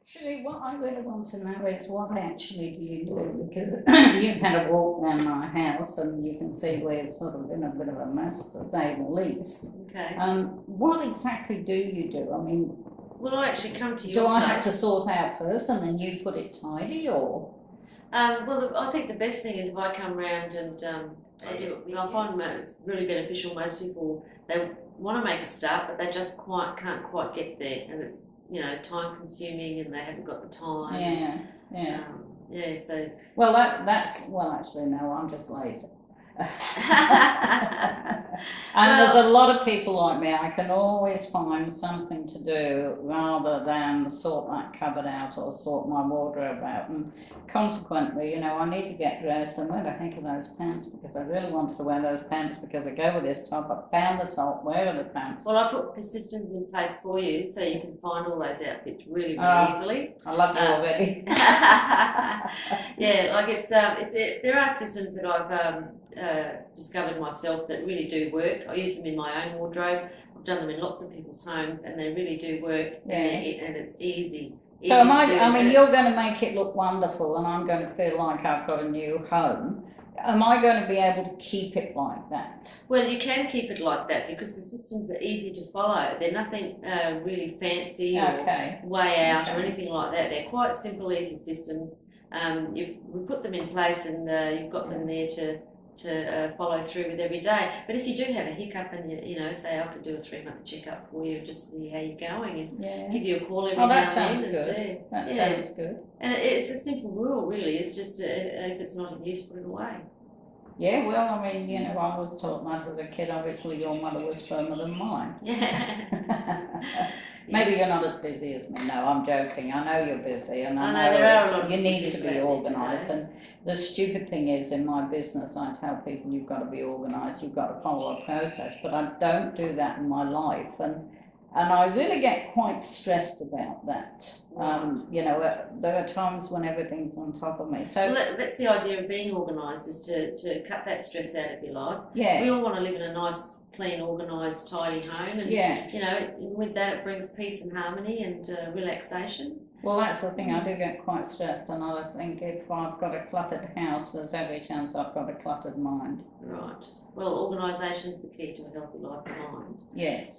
Actually, what I really want to know is what actually do you do? Because you've had a walk around my house and you can see we're sort of in a bit of a mess, to say the least. Okay. What exactly do you do? I mean, Well, I actually come to do your I have to place. sort out first and then you put it tidy, or? I think the best thing is if I come round and I do it. I find it's really beneficial. Most people they want to make a start, but they just can't quite get there, and it's time consuming, and they haven't got the time. Yeah, yeah. Yeah. So. Well, well, actually, no, I'm just lazy. And there's a lot of people like me. I can always find something to do rather than sort that cupboard out or sort my wardrobe out. And consequently, I need to get dressed and where the heck are those pants? Because I really wanted to wear those pants because I go with this top. I found the top. Where are the pants? Well, I put systems in place for you so you can find all those outfits really easily. I love you already. Yeah, like there are systems that I've discovered myself that really do work. I use them in my own wardrobe. I've done them in lots of people's homes, and they really do work. Yeah. And it's easy. So I mean, you're going to make it look wonderful, and I'm going to feel like I've got a new home. Am I going to be able to keep it like that? Well, you can keep it like that because the systems are easy to follow. They're nothing really fancy or way out or anything like that. They're quite simple, easy systems. We put them in place, and you've got them there to follow through with every day. But if you do have a hiccup and say I could do a 3-month checkup for you just to see how you're going and give you a call every now and then. Oh, that sounds good. That sounds good. And it's a simple rule, really. It's just if it's not in use, put it away. Yeah, well, I mean, I was taught that as a kid. Obviously, your mother was firmer than mine. Yeah. Maybe you're not as busy as me. No, I'm joking. I know you're busy, and I know there are a lot of you need to be organised. And the stupid thing is, in my business, I tell people you've got to be organised. You've got to follow a process, but I don't do that in my life, and I really get quite stressed about that. There are times when everything's on top of me. So that's the idea of being organised, is to cut that stress out, if you like. Yeah. We all want to live in a nice, clean, organised, tidy home, and with that it brings peace and harmony and relaxation. Well, that's the thing. I do get quite stressed, and I think if I've got a cluttered house, there's every chance I've got a cluttered mind. Right. Well, organisation is the key to a healthy life and mind. Yes.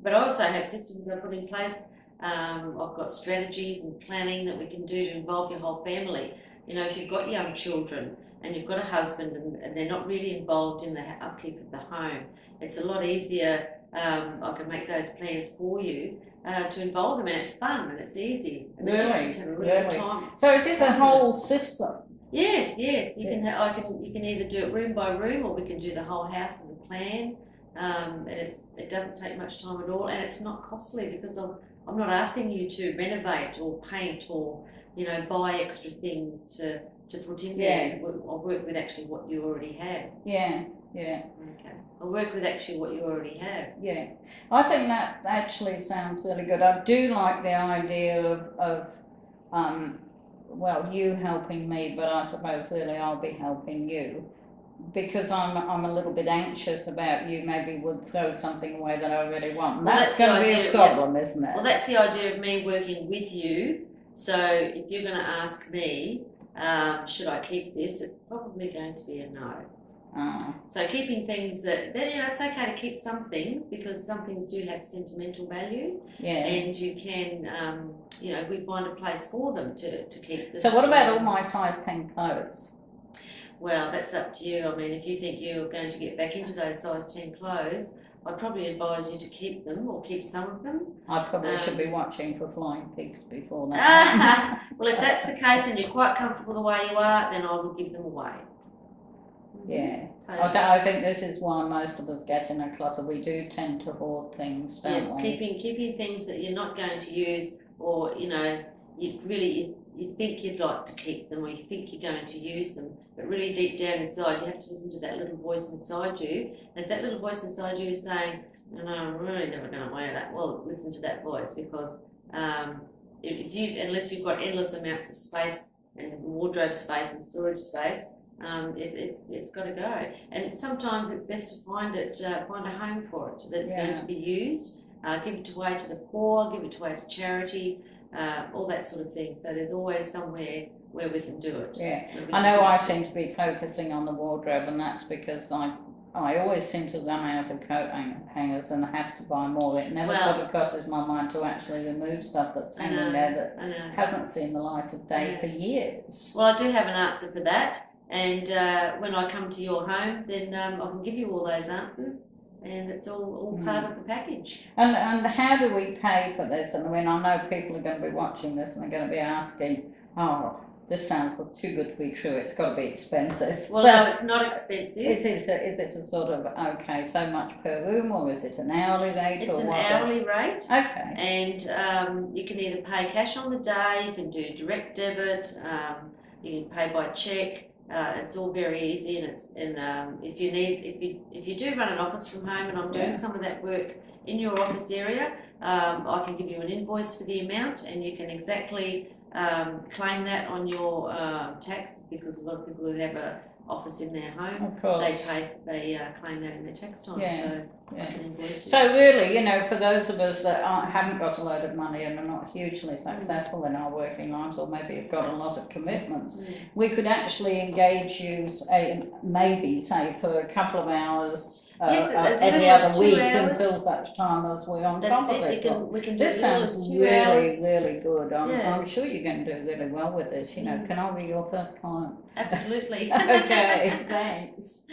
But I also have systems I put in place. I've got strategies and planning that we can do to involve your whole family. If you've got young children and you've got a husband and they're not really involved in the upkeep of the home, it's a lot easier. I can make those plans for you to involve them, and it's fun and it's easy. And the kids just have a really good time. So it is a whole system. Yes. You can either do it room by room, or we can do the whole house as a plan. And it doesn't take much time at all, and it's not costly because I'm not asking you to renovate or paint or buy extra things to put in there. I'll work with actually what you already have. Yeah. Okay. I'll work with actually what you already have. Yeah. I think that actually sounds really good. I do like the idea of you helping me, but I suppose really I'll be helping you, because I'm a little bit anxious about you maybe would throw something away that I really want. That's going to be a problem, isn't it? Well, that's the idea of me working with you. So if you're going to ask me, should I keep this, it's probably going to be a no. So keeping things it's okay to keep some things, because some things do have sentimental value. Yeah. And you can, we find a place for them to keep. So what about all my size 10 clothes? Well, that's up to you. I mean, if you think you're going to get back into those size 10 clothes, I'd probably advise you to keep them, or keep some of them. I probably should be watching for flying pigs before that. Well, if that's the case and you're quite comfortable the way you are, then I would give them away. Yeah, totally. I think this is why most of us get in a clutter. We do tend to hoard things, don't we? Yes, keeping things that you're not going to use, or you think you'd like to keep them, or you think you're going to use them, but really deep down inside you have to listen to that little voice inside you. And if that little voice inside you is saying, no, I'm really never going to wear that, well, listen to that voice, because unless you've got endless amounts of space and wardrobe space and storage space, it's got to go. And sometimes it's best to find a home for it that's going to be used. Give it away to the poor, give it away to charity. all that sort of thing. So there's always somewhere where we can do it. Yeah, I know I seem to be focusing on the wardrobe, and that's because I always seem to run out of coat hangers and have to buy more. It never sort of crosses my mind to actually remove stuff that's hanging there that hasn't seen the light of day for years. Well, I do have an answer for that, and when I come to your home, then I can give you all those answers, and it's all part of the package. And how do we pay for this? And I mean, I know people are going to be watching this and they're going to be asking, oh, this sounds too good to be true. It's got to be expensive. Well, no, it's not expensive. Is it a sort of, okay, so much per room, or is it an hourly rate? It's an hourly rate. Okay. And you can either pay cash on the day, you can do direct debit, you can pay by cheque. It's all very easy, and if you do run an office from home, and I'm doing some of that work in your office area, I can give you an invoice for the amount, and you can exactly claim that on your tax, because a lot of people who have a office in their home, they claim that in their tax time. So I can invoice you. So really, you know, for those of us that haven't got a load of money and are not hugely successful in our working lives, or maybe have got a lot of commitments, we could actually engage you, maybe say for a couple of hours every other week until such time as we're on top of it. We can do this sounds 2 hours. really good. I'm sure you're going to do really well with this. You know, can I be your first client? Absolutely. Okay, thanks.